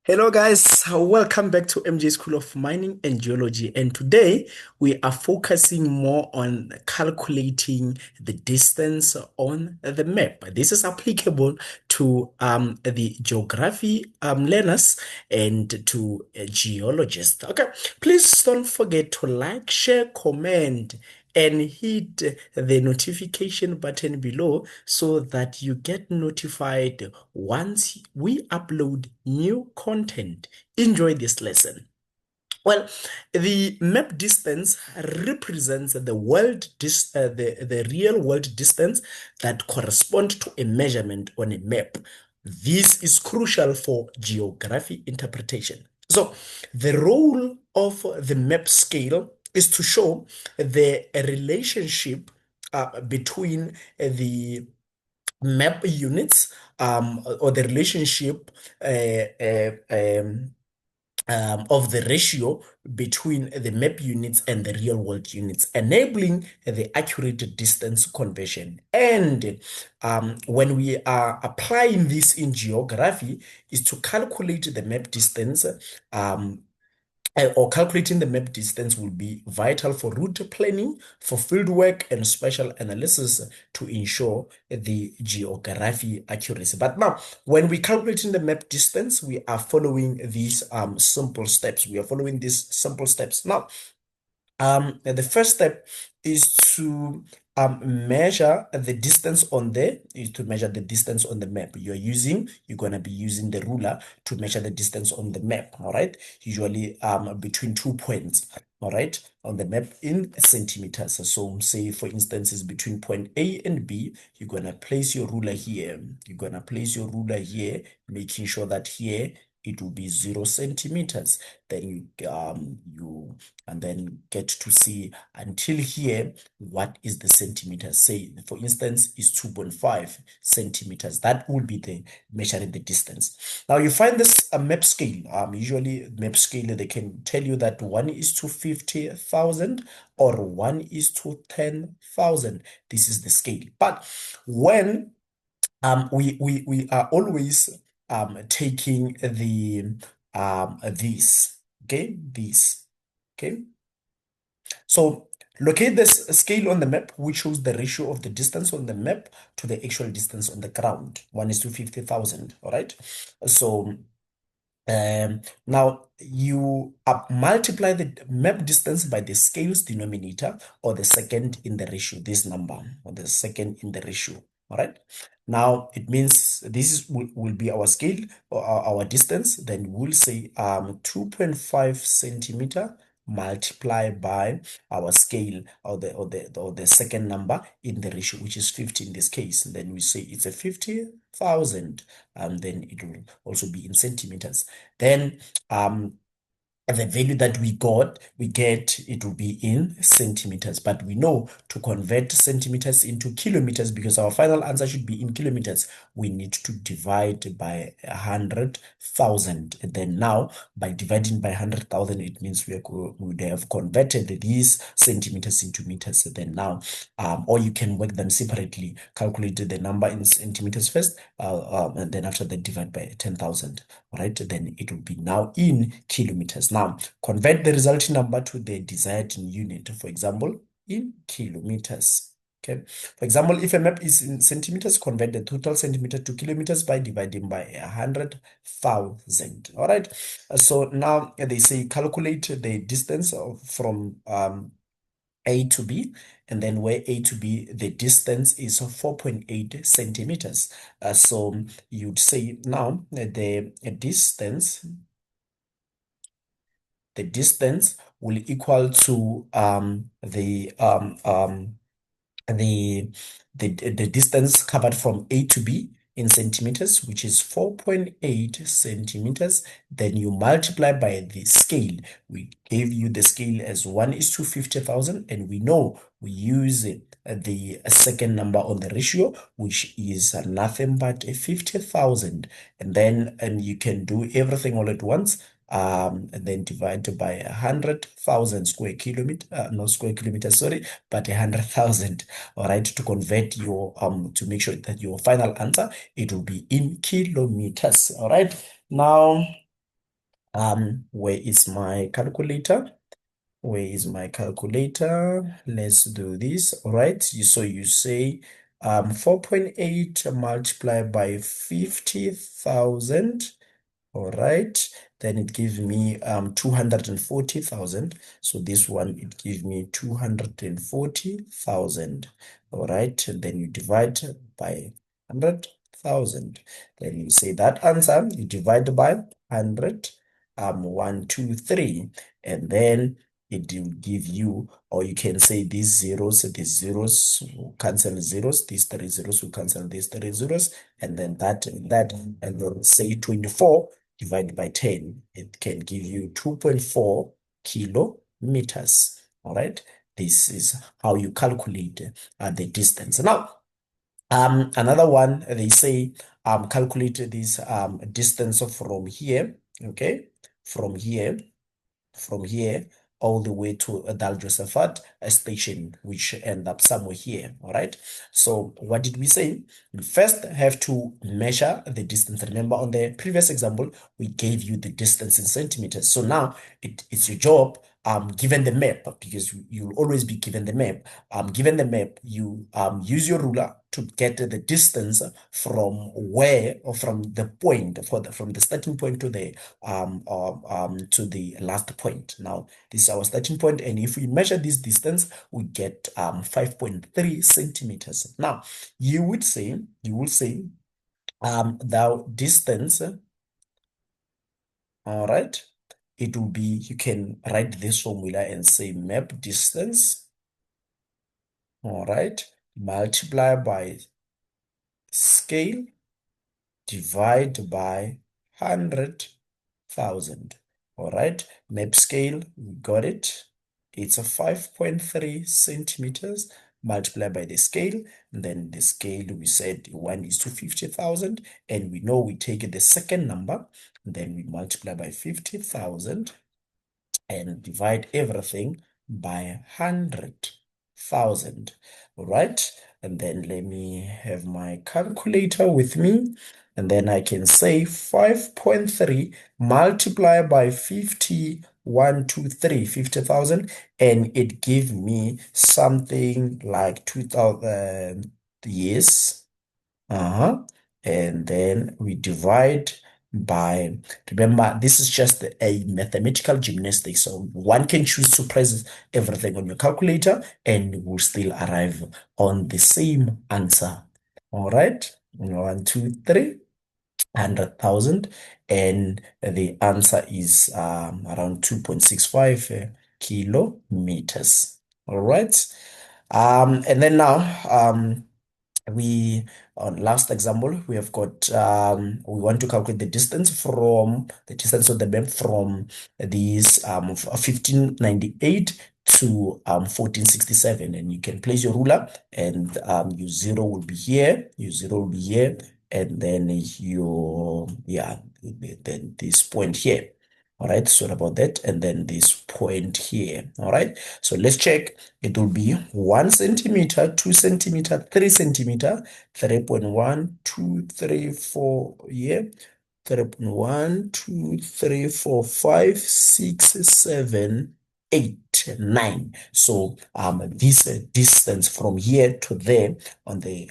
Hello, guys. Welcome back to MJ School of Mining and Geology. And today we are focusing more on calculating the distance on the map. This is applicable to the geography learners and to geologists. Okay, please don't forget to like, share, comment, and hit the notification button below so that you get notified once we upload new content. Enjoy this lesson. Well, the map distance represents the real world distance that correspond to a measurement on a map. This is crucial for geography interpretation. So, the role of the map scale is to show the relationship between the map units or the relationship of the ratio between the map units and the real world units, enabling the accurate distance conversion. And when we are applying this in geography, is to calculate the map distance um, or calculating the map distance will be vital for route planning, for field work, and special analysis to ensure the geography accuracy. But now, when we calculating the map distance, we are following these simple steps. We are following these simple steps. Now, the first step is to measure the distance on there, is to measure the distance on the map. You're gonna be using the ruler to measure the distance on the map, all right? Usually between 2 points, all right, on the map in centimeters. So say for instance is between point A and B, you're gonna place your ruler here. You're gonna place your ruler here, making sure that here it will be 0 centimeters. Then you and then get to see until here what is the centimeters. Say for instance is 2.5 centimeters. That will be the measuring the distance. Now you find this map scale. Usually map scale, they can tell you that 1 is to 50,000 or 1 is to 10,000. This is the scale. But when we are always taking the this, okay, this, okay. So locate this scale on the map, which shows the ratio of the distance on the map to the actual distance on the ground. 1 is to 50,000, all right? So now you multiply the map distance by the scale's denominator or the second in the ratio, this number, or the second in the ratio, all right? Now it means will be our scale or our distance. Then we'll say 2.5 centimeter multiplied by our scale or the second number in the ratio, which is 50 in this case. And then we say it's a 50,000, and then it will also be in centimeters. Then the value that we get, it will be in centimeters. But we know to convert centimeters into kilometers, because our final answer should be in kilometers, we need to divide by 100,000. And then now, by dividing by 100,000, it means we would have converted these centimeters into meters. And then now, or you can work them separately, calculate the number in centimeters first, and then after that divide by 10,000. Right, then it will be now in kilometers. Now, convert the resulting number to the desired unit, for example, in kilometers. Okay. For example, if a map is in centimeters, convert the total centimeter to kilometers by dividing by 100,000. All right. So now they say calculate the distance from A to B, and then where A to B, the distance is 4.8 centimeters. So you'd say now the distance will equal to the the distance covered from A to B in centimeters, which is 4.8 centimeters. Then you multiply by the scale. We gave you the scale as 1 is to 50,000, and we know we use the second number on the ratio, which is nothing but 50,000. And then you can do everything all at once. And then divide by 100,000 square kilometer, not square kilometers, sorry, but 100,000. All right, to convert your to make sure that your final answer, it will be in kilometers. All right, now Where is my calculator? Where is my calculator? Let's do this. All right. So you say 4.8 multiplied by 50,000. All right. Then it gives me 240,000. So this one it gives me 240,000. All right. And then you divide by 100,000. Then you say that answer, you divide by 100, 1, 2, 3. And then it will give you, or you can say these zeros will cancel zeros, these three zeros will cancel these three zeros, and then that, and that, and then say 24 divided by 10, it can give you 2.4 kilometers. All right. This is how you calculate the distance. Now, another one, they say, calculate this distance from here, okay, from here from here all the way to Dal Josaphat station, which end up somewhere here. All right. So what did we say? We first have to measure the distance. Remember, on the previous example, we gave you the distance in centimeters. So now it's your job. Given the map, because you'll always be given the map. Given the map, you use your ruler to get the distance from where, or from the point, from the starting point to the last point. Now, this is our starting point, and if we measure this distance, we get 5.3 centimeters. Now, you will say the distance, all right, it will be, you can write this formula and say map distance, all right, multiply by scale, divide by 100,000. All right, map scale, we got it. It's a 5.3 centimeters multiplied by the scale. And then the scale, we said 1 is to 50,000. And we know we take the second number, then we multiply by 50,000 and divide everything by 100,000. All right. And then let me have my calculator with me. And then I can say 5.3 multiplied by 50,000, and it give me something like 2,000. Yes. Uh-huh. And then we divide by, remember, this is just a mathematical gymnastics. So one can choose to press everything on your calculator and will still arrive on the same answer. All right. 1, 2, 3. 100,000, and the answer is around 2.65 kilometers. All right. And then now, we on last example, we have got we want to calculate the distance of the map from these 1598 to 1467, and you can place your ruler, and your zero will be here, and then your, yeah, then this point here. All right, sorry about that, and then this point here. All right, so let's check. It will be 1 centimeter, 2 centimeter, 3 centimeter, 3.1, 2, 3, 4 here, 3.1, 2, 3, 4, 5, 6, 7, 8, 9. So this distance from here to there on the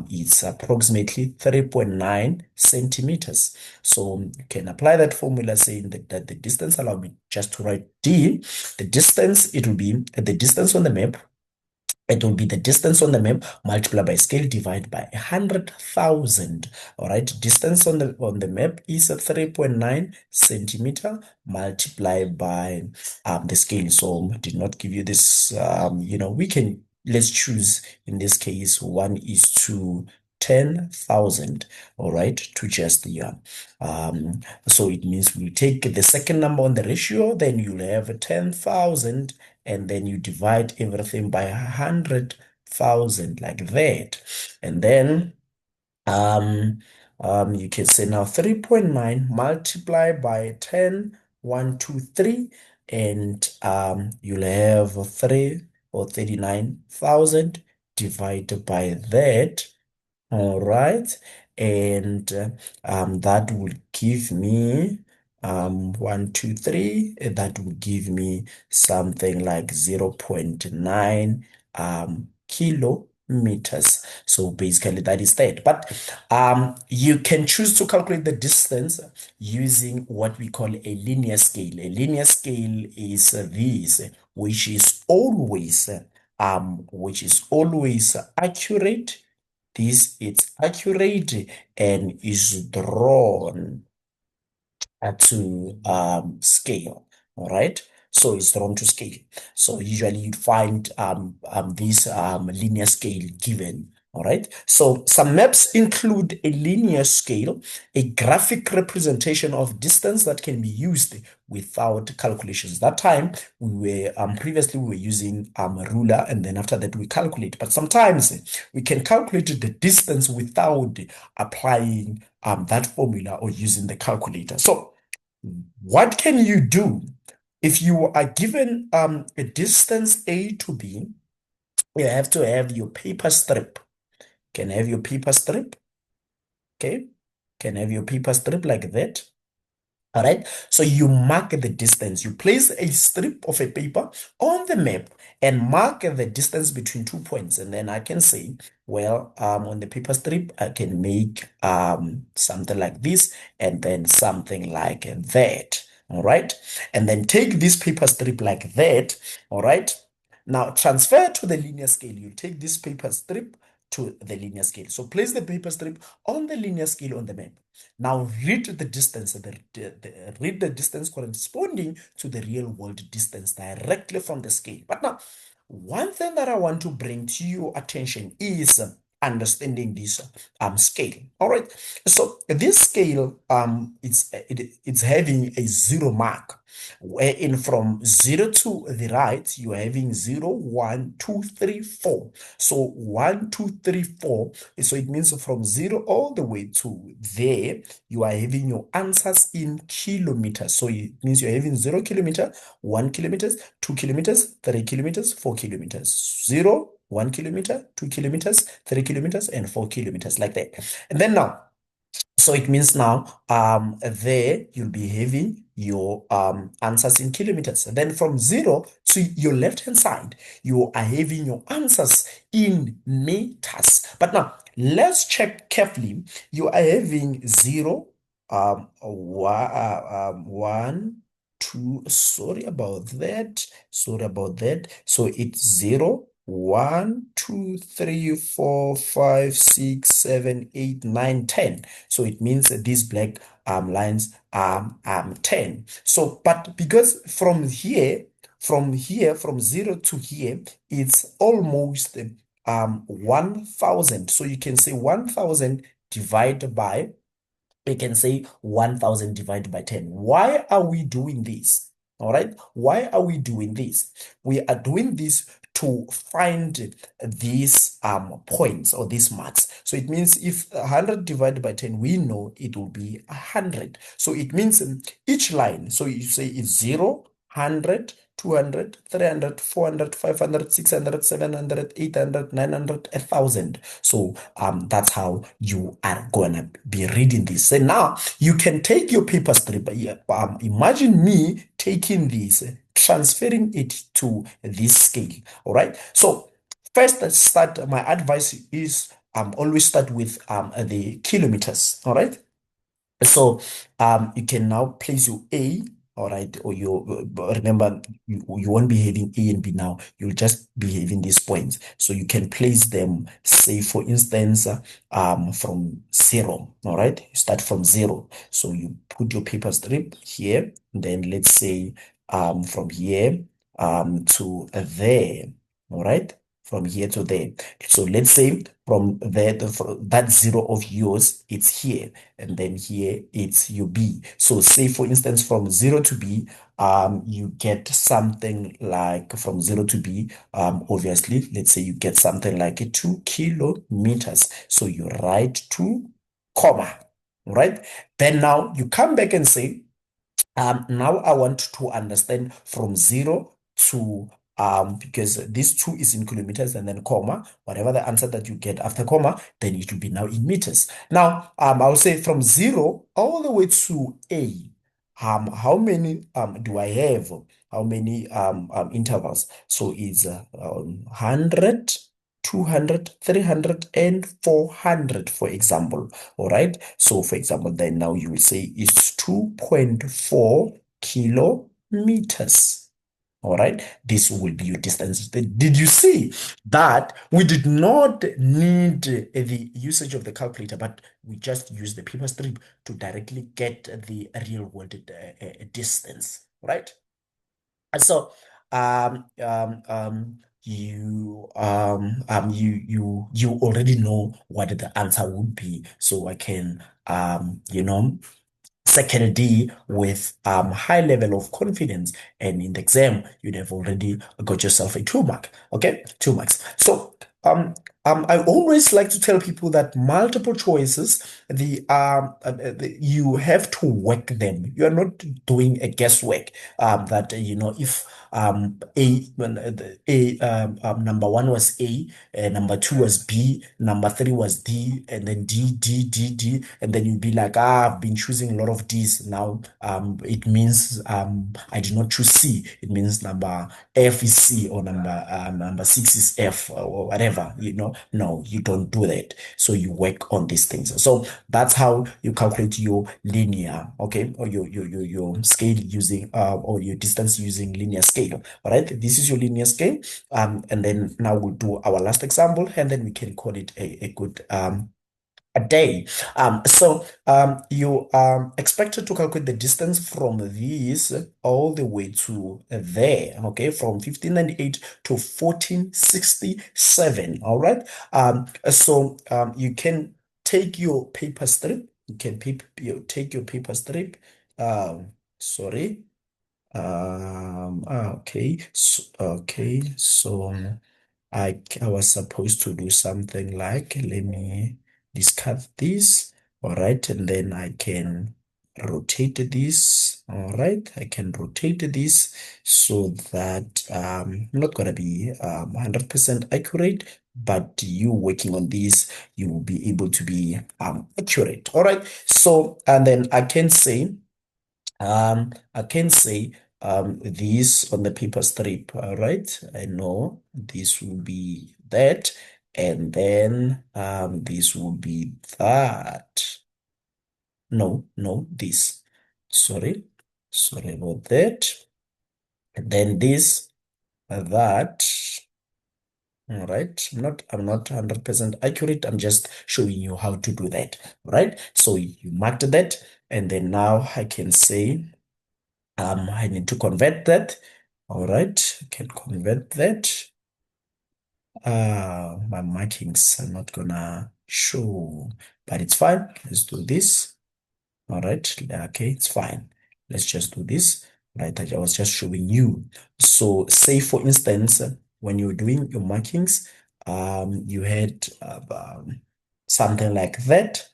it's approximately 3.9 centimeters. So you can apply that formula saying that the distance, allow me just to write D, the distance, it will be the distance on the map. It will be the distance on the map multiplied by scale divided by 100,000. All right, distance on the map is a 3.9 centimeter multiplied by the scale. So I did not give you this. We can, let's choose in this case 1 is to 10,000. All right, to just, yeah. So it means we take the second number on the ratio, then you'll have 10,000, and then you divide everything by 100,000 like that. And then you can say now 3.9 multiplied by 10, 1, 2, 3, and you'll have 3 or 39,000 divided by that. All right. And that will give me 1, 2, 3, that would give me something like 0.9 kilometers. So basically that is that. But you can choose to calculate the distance using what we call a linear scale. A linear scale is this, which is always accurate. This is accurate and is drawn to scale. All right. So it's drawn to scale. So usually you'd find this linear scale given. All right. So some maps include a linear scale, a graphic representation of distance that can be used without calculations. That time we were previously we were using a ruler, and then after that we calculate. But sometimes we can calculate the distance without applying that formula or using the calculator. So what can you do if you are given a distance A to B? You have to have your paper strip. Can have your paper strip. Okay. Can have your paper strip like that. All right. So you mark the distance. You place a strip of a paper on the map and mark the distance between 2 points. And then I can say, well, on the paper strip, I can make something like this and then something like that. All right. And then take this paper strip like that. All right. Now transfer to the linear scale. You take this paper strip to the linear scale. So place the paper strip on the linear scale on the map. Now read the distance, read the distance corresponding to the real world distance directly from the scale. But now, one thing that I want to bring to your attention is understanding this scale. All right. So this scale it's having a zero mark, wherein from 0 to the right you're having 0, 1, 2, 3, 4. So 1, 2, 3, 4. So it means from 0 all the way to there, you are having your answers in kilometers. So it means you're having 0 kilometer, 1 kilometers, 2 kilometers, 3 kilometers, 4 kilometers. 0, 1 kilometer, 2 kilometers, 3 kilometers, and 4 kilometers, like that. And then now, so it means now there you'll be having your answers in kilometers. And then from 0 to your left-hand side, you are having your answers in meters. But now let's check carefully. You are having 0, 1, 2, sorry about that. Sorry about that. So it's 0, 1, 2, 3, 4, 5, 6, 7, 8, 9, 10. So it means that these black lines are 10. So, but because from here, from 0 to here, it's almost 1,000. So you can say 1,000 divided by, we can say 1,000 divided by 10. Why are we doing this? All right. Why are we doing this? We are doing this to find these points or these marks. So it means if 100 divided by 10, we know it will be 100. So it means each line, so you say it's 0, 100, 200, 300, 400, 500, 600, 700, 800, 900, 1,000. So that's how you are gonna be reading this. And now you can take your paper strip. Imagine me taking this, transferring it to this scale. All right. So first, let's start. My advice is always start with the kilometers. All right. So you can now place your A, all right, or you remember you won't be having A and B now. You'll just be having these points. So you can place them, say for instance, from 0. All right, you start from 0. So you put your paper strip here, then let's say from here to there. All right, from here to there. So let's say from there, that 0 of yours, it's here, and then here it's your B. So say for instance, from 0 to B, you get something like from 0 to B, obviously, let's say you get something like 2 kilometers. So you write 2, comma, right? Then now you come back and say, now I want to understand from 0 to because this 2 is in kilometers and then comma, whatever the answer that you get after comma, then it will be now in meters. Now, I'll say from 0 all the way to A. how many do I have? How many intervals? So it's 100, 200, 300, and 400, for example. All right. So for example, then now you will say it's 2.4 kilometers. All right, this will be your distance. Did you see that we did not need the usage of the calculator, but we just use the paper strip to directly get the real world distance, right? And so, you already know what the answer would be. So I can, second D with high level of confidence, and in the exam you'd have already got yourself a 2 mark. Okay, 2 marks. So I always like to tell people that multiple choices, you have to work them. You are not doing a guesswork. That if number one was A, number two was B, number three was D, and then D, and then you'd be like, I've been choosing a lot of D's now. It means I did not choose C. It means number F is C, or number six is F, or whatever. No, you don't do that. So you work on these things. So that's how you calculate your linear, okay, or your scale using or your distance using linear scale. All right, this is your linear scale. And then now we'll do our last example, and then we can call it a good a day. You expected to calculate the distance from this all the way to there, okay, from 1598 to 1467. All right. You can take your paper strip. You can take your paper strip. Sorry. Okay. So I was supposed to do something like, let me discard this. All right, and then I can rotate this. All right, I can rotate this so that I'm not gonna be 100% accurate, but you working on this, you will be able to be accurate. All right, so and then I can say this on the paper strip. All right, I know this will be that, and then this will be that. No, no, this. Sorry, sorry about that. And then this, that. All right, I'm not 100% accurate. I'm just showing you how to do that. All right, so you marked that, and then now I can say. I need to convert that. All right, I can convert that. My markings are not gonna show, but it's fine. Let's do this. All right, okay, it's fine. Let's just do this. Right, I was just showing you. So, say for instance, when you're doing your markings, you had something like that.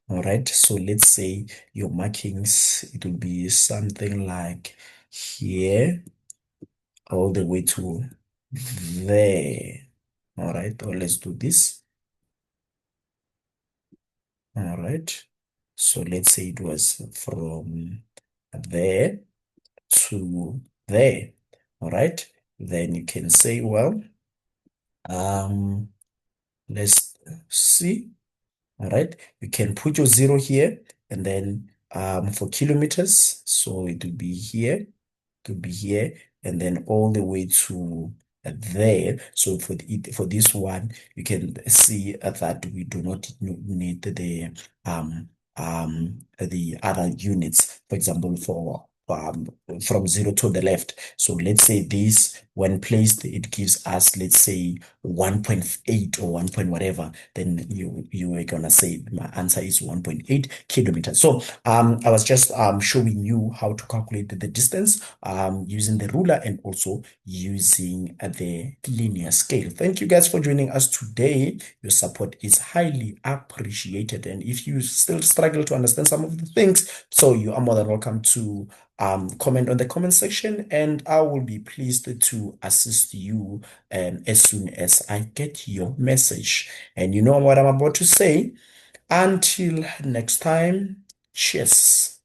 All right, so let's say your markings, it will be something like here all the way to there. All right, or let's do this. All right, so let's say it was from there to there. All right, then you can say, well, um, let's see. All right, you can put your 0 here, and then for kilometers, so it will be here, to be here, and then all the way to there. So for this one, you can see that we do not need the other units. For example, from 0 to the left. So let's say this, when placed, it gives us, let's say, 1.8 or 1 point whatever. Then you are gonna say my answer is 1.8 kilometers. So I was just showing you how to calculate the distance using the ruler and also using the linear scale. Thank you guys for joining us today. Your support is highly appreciated. And if you still struggle to understand some of the things, so you are more than welcome to comment on the comment section, and I will be pleased to assist you as soon as I get your message. And you know what I'm about to say. Until next time, cheers.